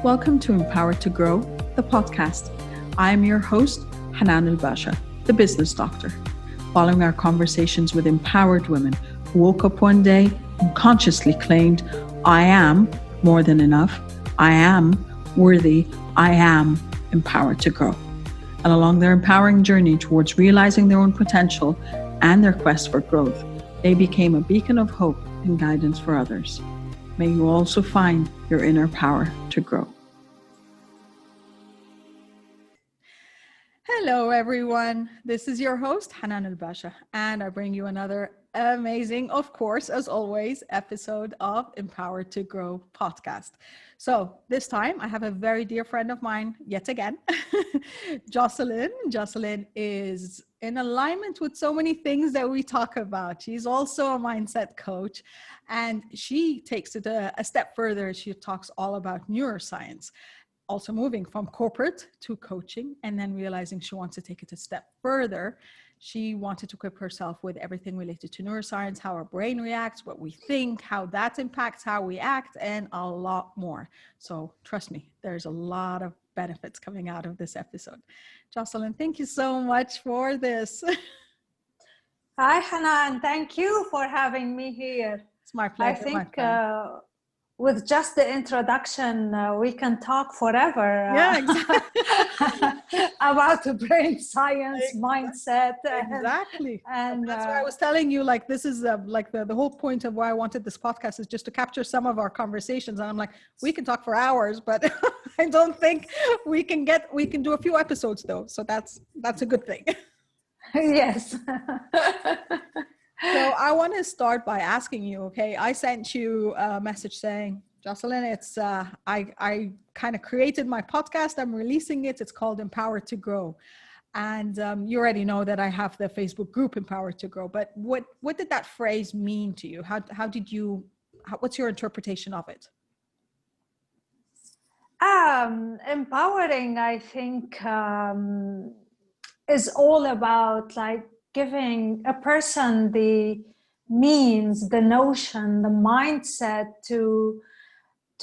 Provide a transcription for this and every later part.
Welcome to Empowered to Grow, the podcast. I am your host, Hanan Basha, the business doctor. Following our conversations with empowered women who woke up one day and consciously claimed, I am more than enough, I am worthy, I am empowered to grow. And along their empowering journey towards realizing their own potential and their quest for growth, they became a beacon of hope and guidance for others. May you also find your inner power to grow. Hello, everyone. This is your host, Hanan Basha, and I bring you another amazing, of course, as always, episode of Empowered to Grow podcast. So this time I have a very dear friend of mine, yet again, Jocelyne. Jocelyne is in alignment with so many things that we talk about. She's also a mindset coach, and she takes it a step further. She talks all about neuroscience. Also moving from corporate to coaching, and then realizing she wants to take it a step further. She wanted to equip herself with everything related to neuroscience, how our brain reacts, what we think, how that impacts how we act, and a lot more. So trust me, there's a lot of benefits coming out of this episode. Jocelyne, thank you so much for this. Hi, Hanan. Thank you for having me here. It's my pleasure. I think with just the introduction, we can talk forever about the brain science, mindset. Exactly. And that's why I was telling you, like, this is like the whole point of why I wanted this podcast is just to capture some of our conversations. And I'm like, we can talk for hours, but I don't think we can do a few episodes though. So that's a good thing. Yes. So I want to start by asking you, okay, I sent you a message saying, Jocelyne, it's, I kind of created my podcast. I'm releasing it. It's called Empowered to Grow. And you already know that I have the Facebook group Empowered to Grow, but what did that phrase mean to you? What's your interpretation of it? Empowering, I think, is all about like giving a person the means, the notion, the mindset to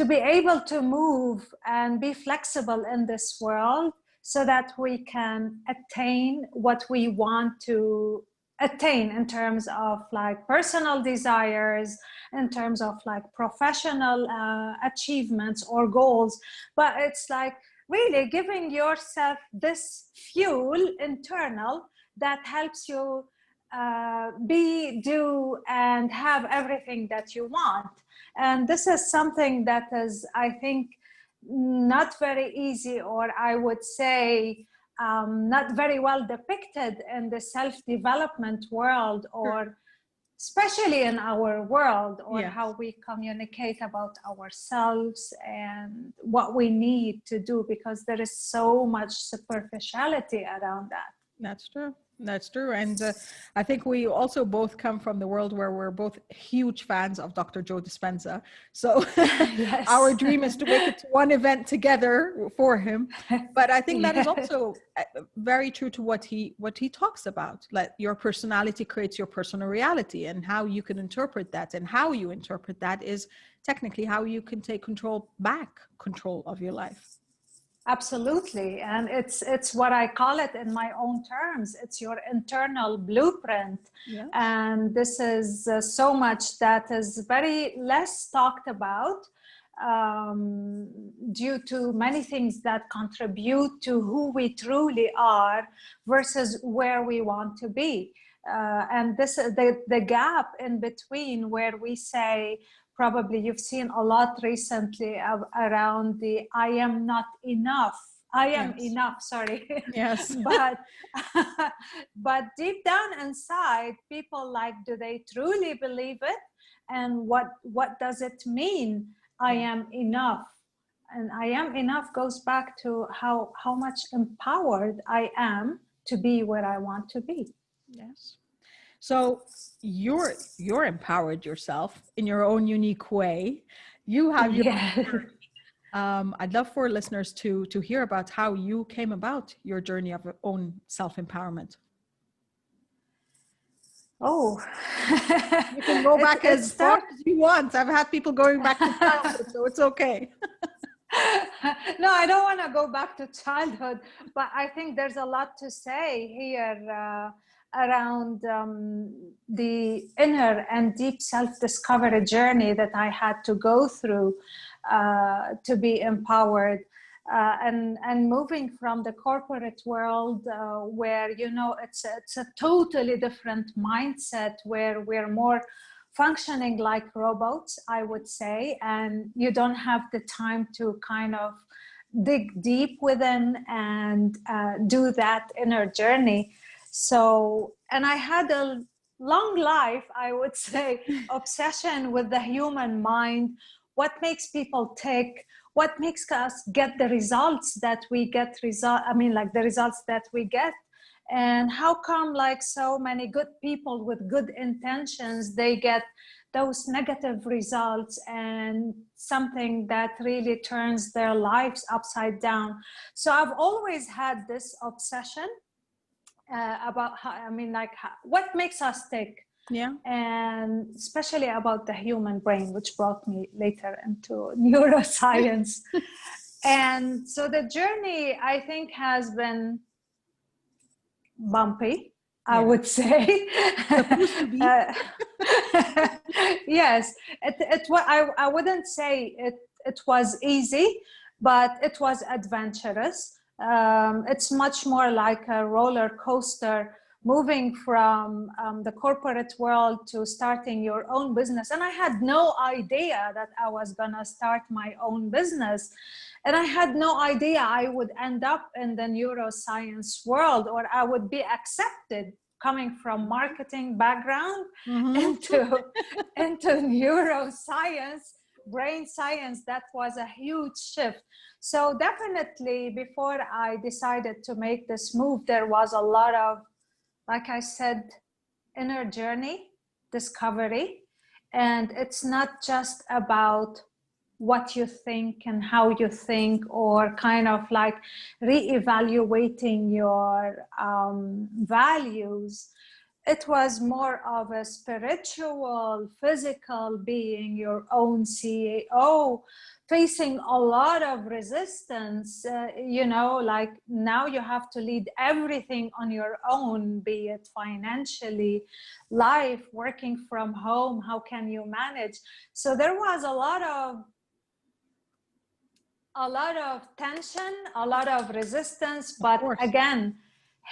be able to move and be flexible in this world so that we can attain what we want to attain in terms of like personal desires, in terms of like professional achievements or goals. But it's like really giving yourself this fuel internal that helps you do and have everything that you want. And this is something that is, I think, not very easy, or I would say not very well depicted in the self-development world, or especially in our world, or how we communicate about ourselves and what we need to do, because there is so much superficiality around that. That's true. That's true. And I think we also both come from the world where we're both huge fans of Dr. Joe Dispenza. So yes. Our dream is to make it to one event together for him. But I think that is also very true to what he talks about. Like your personality creates your personal reality, and how you can interpret that, and how you interpret that is technically how you can take control of your life. Absolutely. And it's what I call it in my own terms. It's your internal blueprint. Yes. And this is so much that is very less talked about due to many things that contribute to who we truly are versus where we want to be. And this the gap in between, where we say, probably you've seen a lot recently around the I am not enough. I am enough, sorry. Yes. But deep down inside, people like, do they truly believe it? And what does it mean? I am enough. And I am enough goes back to how much empowered I am to be where I want to be. Yes. So you're empowered yourself in your own unique way. You have your own journey. I'd love for listeners to hear about how you came about your journey of your own self-empowerment. Oh, you can go back as far as you want. I've had people going back to childhood, so it's okay. No, I don't want to go back to childhood, but I think there's a lot to say here around the inner and deep self-discovery journey that I had to go through to be empowered. And moving from the corporate world where, you know, it's a totally different mindset where we're more functioning like robots, I would say, and you don't have the time to kind of dig deep within and do that inner journey. So, and I had a long life, I would say, obsession with the human mind, what makes people tick, what makes us get the results that we get, like the results that we get. And how come like so many good people with good intentions, they get those negative results and something that really turns their lives upside down. So I've always had this obsession about what makes us tick. Yeah. And especially about the human brain, which brought me later into neuroscience. And so the journey, I think, has been bumpy, I would say. Supposed to be. Yes, I wouldn't say it was easy, but it was adventurous. It's much more like a roller coaster, moving from the corporate world to starting your own business. And I had no idea that I was gonna start my own business. And I had no idea I would end up in the neuroscience world, or I would be accepted coming from marketing background into neuroscience, brain science. That was a huge shift. So definitely before I decided to make this move, there was a lot of, like I said, inner journey, discovery. And it's not just about what you think and how you think, or kind of like reevaluating your values. It was more of a spiritual, physical, being your own CEO, facing a lot of resistance, like now you have to lead everything on your own, be it financially, life, working from home, how can you manage? So there was a lot of tension, a lot of resistance, but again,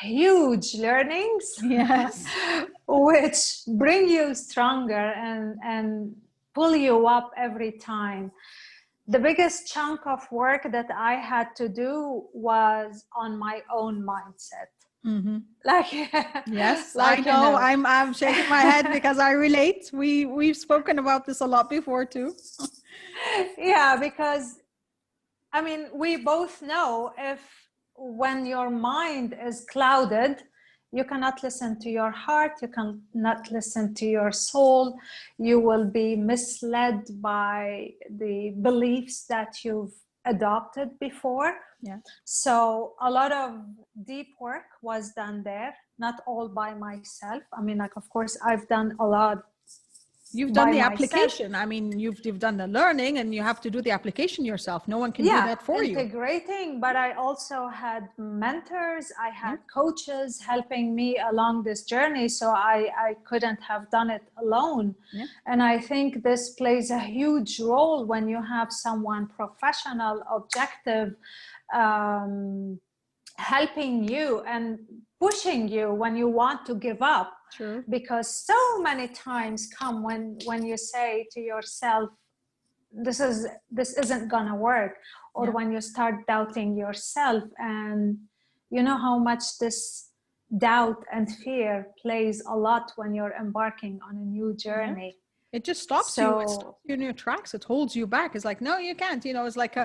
huge learnings, yes, which bring you stronger and pull you up every time. The biggest chunk of work that I had to do was on my own mindset. Like, yes, like, I know. I'm shaking my head because I relate. We've spoken about this a lot before too. Yeah, because I mean, we both know when your mind is clouded, you cannot listen to your heart, you cannot listen to your soul, you will be misled by the beliefs that you've adopted before. Yeah. So a lot of deep work was done there, not all by myself. I mean, like, of course, I've done a lot. You've done the application. I mean, you've done the learning, and you have to do the application yourself. No one can do that for you. Integrating, but I also had mentors, I had coaches helping me along this journey. So I couldn't have done it alone. Yeah. And I think this plays a huge role when you have someone professional, objective, helping you and pushing you when you want to give up. True. Because so many times come when you say to yourself, this isn't gonna work, or when you start doubting yourself. And you know how much this doubt and fear plays a lot when you're embarking on a new journey. It just stops you. It stops you in your tracks. It holds you back. It's like, no, you can't. It's like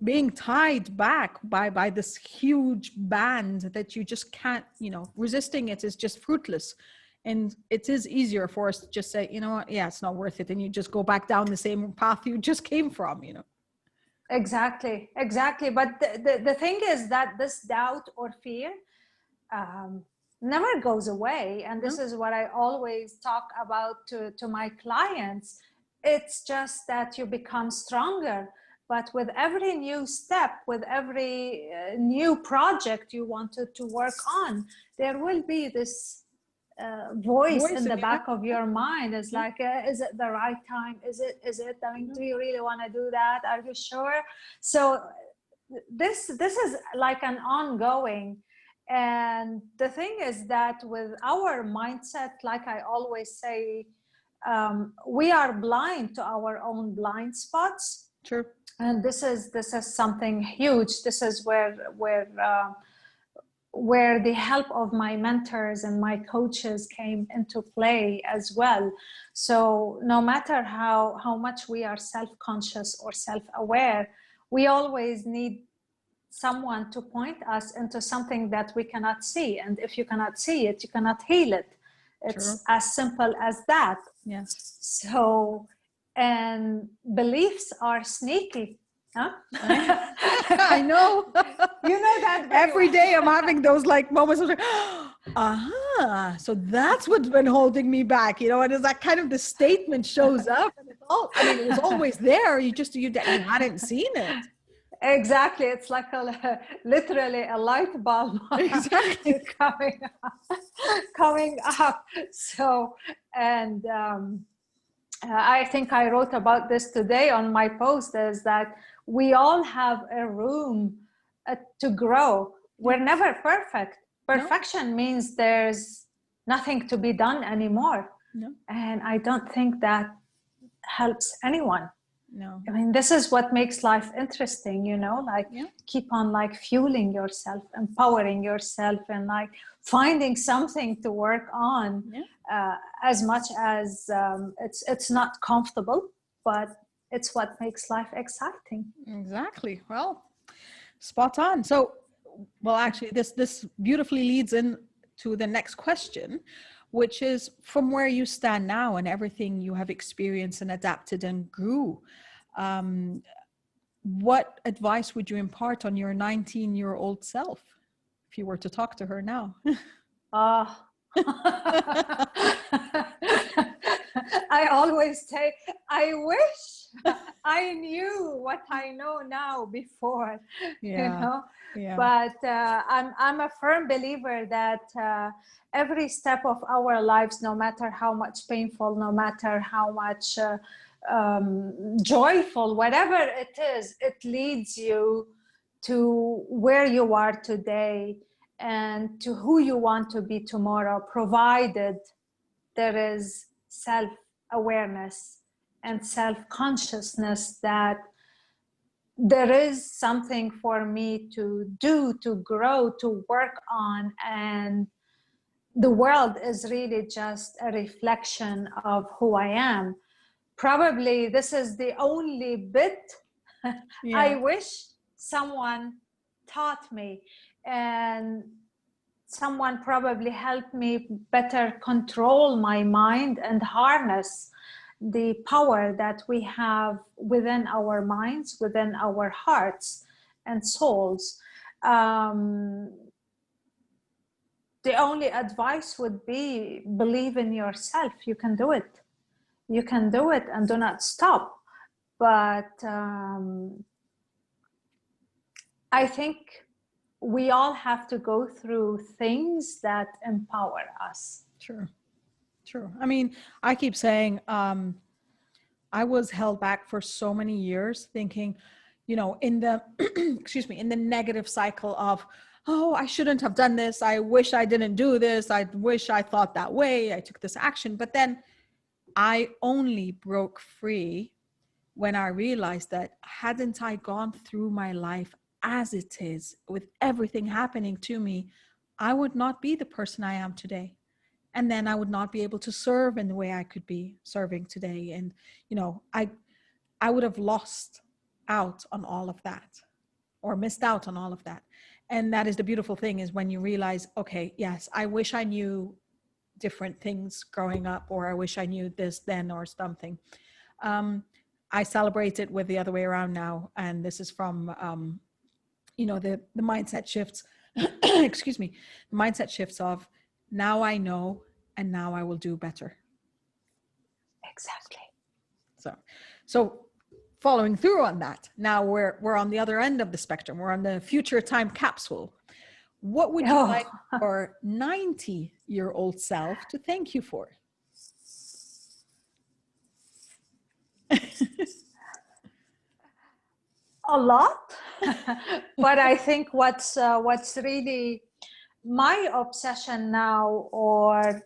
being tied back by this huge band that you just can't, resisting it is just fruitless. And it is easier for us to just say, you know what, it's not worth it. And you just go back down the same path you just came from, Exactly. But the thing is that this doubt or fear never goes away. And this is what I always talk about to my clients. It's just that you become stronger But with every new step, with every new project you wanted to work on, there will be this voice in the back of your mind. Is like, is it the right time? Is it? I mean, do you really want to do that? Are you sure? So this is like an ongoing. And the thing is that with our mindset, like I always say, we are blind to our own blind spots. Sure. And this is something huge. This is where the help of my mentors and my coaches came into play as well. So no matter how much we are self-conscious or self-aware, we always need someone to point us into something that we cannot see. And if you cannot see it, you cannot heal it. It's as simple as that. Yes. So, and beliefs are sneaky. Huh? I know. You know that every day I'm having those like moments of like, aha, so that's what's been holding me back, you know, and it's that kind of the statement shows up and it's all, I mean, it was always there. You hadn't seen it. Exactly. It's like literally a light bulb exactly coming up. So, and I think I wrote about this today on my post, is that we all have a room to grow. We're never perfect. Perfection means there's nothing to be done anymore. No. And I don't think that helps anyone. No. I mean, this is what makes life interesting, you know, like keep on like fueling yourself, empowering yourself, and like finding something to work on, as much as it's not comfortable, but it's what makes life exciting. Exactly. Well, spot on. So, well, actually, this beautifully leads in to the next question, which is, from where you stand now and everything you have experienced and adapted and grew, what advice would you impart on your 19-year-old self if you were to talk to her now? I always say, I wish I knew what I know now before, you know. But I'm a firm believer that every step of our lives, no matter how much painful, no matter how much joyful, whatever it is, it leads you to where you are today and to who you want to be tomorrow, provided there is self-awareness and self-consciousness that there is something for me to do, to grow, to work on, and the world is really just a reflection of who I am. Probably this is the only bit I wish someone taught me, and someone probably helped me better control my mind and harness the power that we have within our minds, within our hearts and souls. The only advice would be, believe in yourself. You can do it. You can do it, and do not stop. But I think we all have to go through things that empower us. Sure. I mean, I keep saying, I was held back for so many years thinking, you know, in the, excuse me, in the negative cycle of, oh, I shouldn't have done this. I wish I didn't do this. I wish I thought that way. I took this action. But then I only broke free when I realized that hadn't I gone through my life as it is, with everything happening to me, I would not be the person I am today. And then I would not be able to serve in the way I could be serving today. And, you know, I would have lost out on all of that, or missed out on all of that. And that is the beautiful thing, is when you realize, okay, yes, I wish I knew different things growing up, or I wish I knew this then or something. I celebrate it with the other way around now. And this is from, you know, the mindset shifts, excuse me, the mindset shifts of, now I know, and now I will do better. Exactly. So following through on that. Now we're on the other end of the spectrum. We're on the future time capsule. What would you like your 90-year-old self to thank you for? A lot. But I think what's really my obsession now, or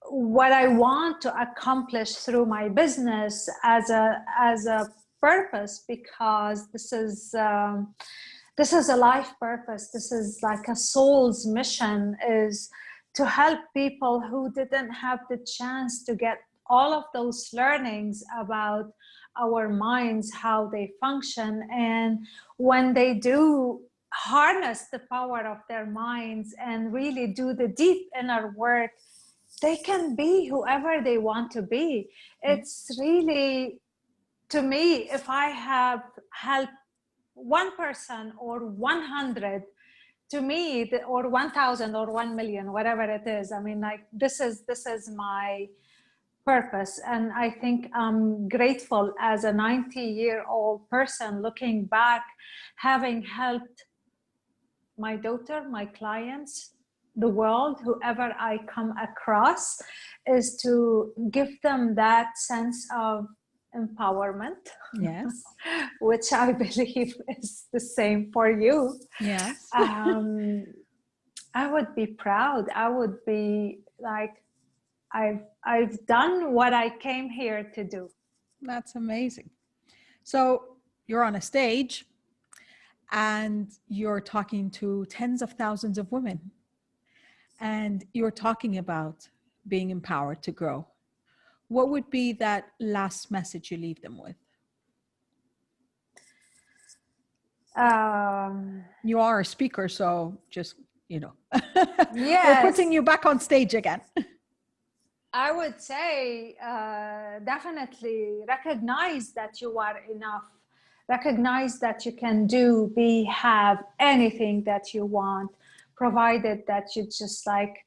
what I want to accomplish through my business as a purpose, because this is a life purpose. This is like a soul's mission, is to help people who didn't have the chance to get all of those learnings about our minds, how they function. And when they do harness the power of their minds and really do the deep inner work, they can be whoever they want to be. It's really, to me, if I have helped one person or 100, to me, or 1,000 or 1,000,000, whatever it is, I mean, like, this is my purpose. And I think I'm grateful as a 90-year-old person looking back, having helped my daughter, my clients, the world, whoever I come across, is to give them that sense of empowerment. Yes. Which I believe is the same for you. Yes. I would be proud. I would be like, I've done what I came here to do. That's amazing. So you're on a stage and you're talking to tens of thousands of women, and you're talking about being empowered to grow. What would be that last message you leave them with? You are a speaker, so just, Yes. We're putting you back on stage again. I would say definitely recognize that you are enough. Recognize that you can do, have anything that you want, provided that you just like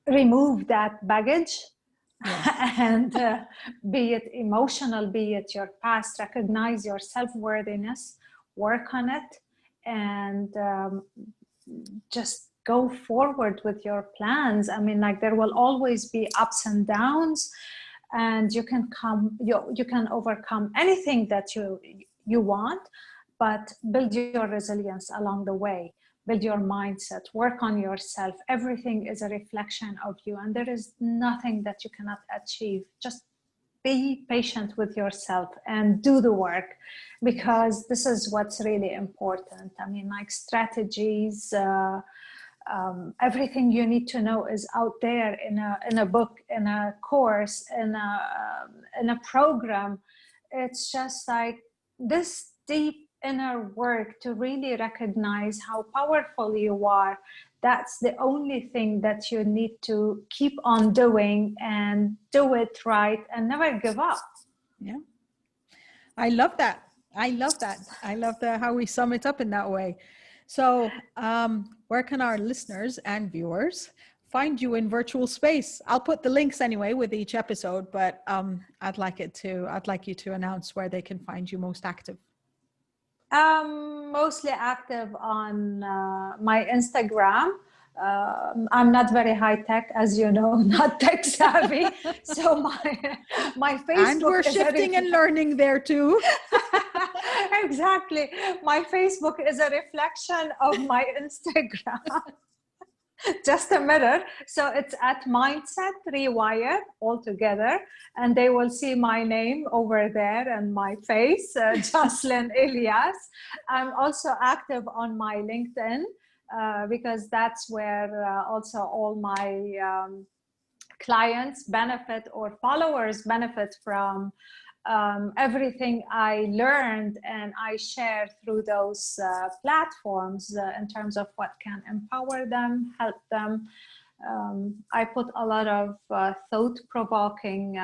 remove that baggage. Yes. And be it emotional, be it your past, recognize your self-worthiness, work on it, and just go forward with your plans. I mean, like, there will always be ups and downs, and you can overcome anything that you want, but build your resilience along the way. Build your mindset, work on yourself. Everything is a reflection of you, and there is nothing that you cannot achieve. Just be patient with yourself and do the work, because this is what's really important. I mean, like, strategies, everything you need to know is out there in a book, in a course, in a program. It's just like this deep inner work to really recognize how powerful you are. That's the only thing that you need to keep on doing, and do it right, and never give up. Yeah, I love that. I love how we sum it up in that way. So where can our listeners and viewers find you in virtual space? I'll put the links anyway with each episode, but I'd like you to announce where they can find you most active. Mostly active on my Instagram. I'm not very high tech, as you know, not tech savvy. So my Facebook, and we're shifting and learning there too. Exactly. My Facebook is a reflection of my Instagram. Just a mirror. So it's at Mindset Rewire all together, and they will see my name over there and my face, Jocelyne Elias. I'm also active on my LinkedIn because that's where also all my clients benefit, or followers benefit from everything I learned and I share through those platforms in terms of what can empower them, help them. I put a lot of thought-provoking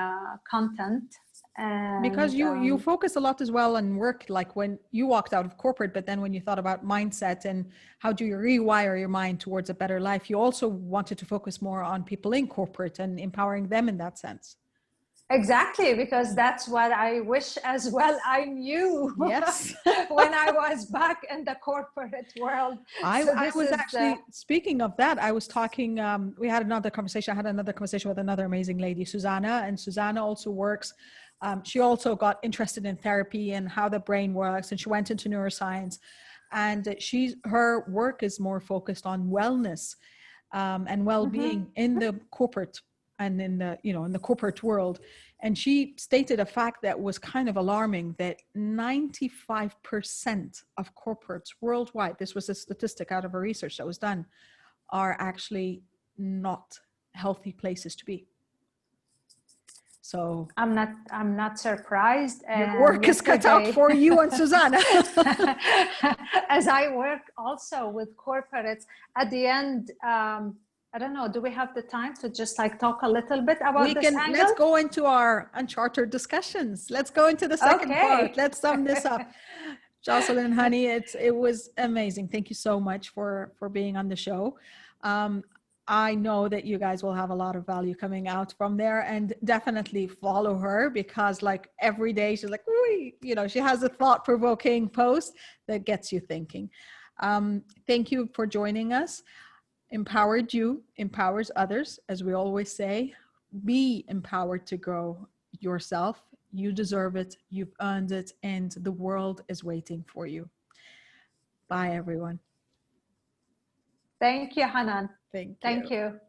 content. And, because you focus a lot as well on work, like when you walked out of corporate, but then when you thought about mindset and how do you rewire your mind towards a better life, you also wanted to focus more on people in corporate and empowering them in that sense. Exactly, because that's what I wish as well I knew. Yes. When I was back in the corporate world. I was actually, speaking of that, I was talking, we had another conversation. I had another conversation with another amazing lady, Susanna, and Susanna also works. She also got interested in therapy and how the brain works, and she went into neuroscience. And her work is more focused on wellness and well-being in the corporate and in the, in the corporate world. And she stated a fact that was kind of alarming, that 95% of corporates worldwide, this was a statistic out of a research that was done, are actually not healthy places to be. So I'm not surprised. Your work is cut out for you and Susanna. As I work also with corporates, at the end, I don't know, do we have the time to just like talk a little bit about this angle? Let's go into our uncharted discussions. Let's go into the second part. Let's sum this up. Jocelyne, honey, it was amazing. Thank you so much for being on the show. I know that you guys will have a lot of value coming out from there, and definitely follow her, because like every day she's like, she has a thought-provoking post that gets you thinking. Thank you for joining us. Empowered you empowers others, as we always say. Be empowered to grow yourself. You deserve it. You've earned it, and the world is waiting for you. Bye, everyone. Thank you, Hanan. Thank you.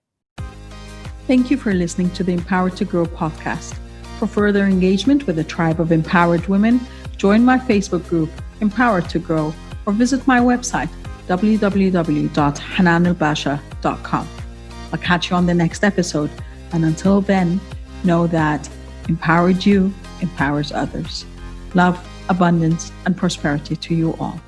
Thank you for listening to the Empowered to Grow podcast. For further engagement with a tribe of empowered women, join my Facebook group, Empowered to Grow, or visit my website, www.hananalbasha.com. I'll catch you on the next episode. And until then, know that empowered you empowers others. Love, abundance, and prosperity to you all.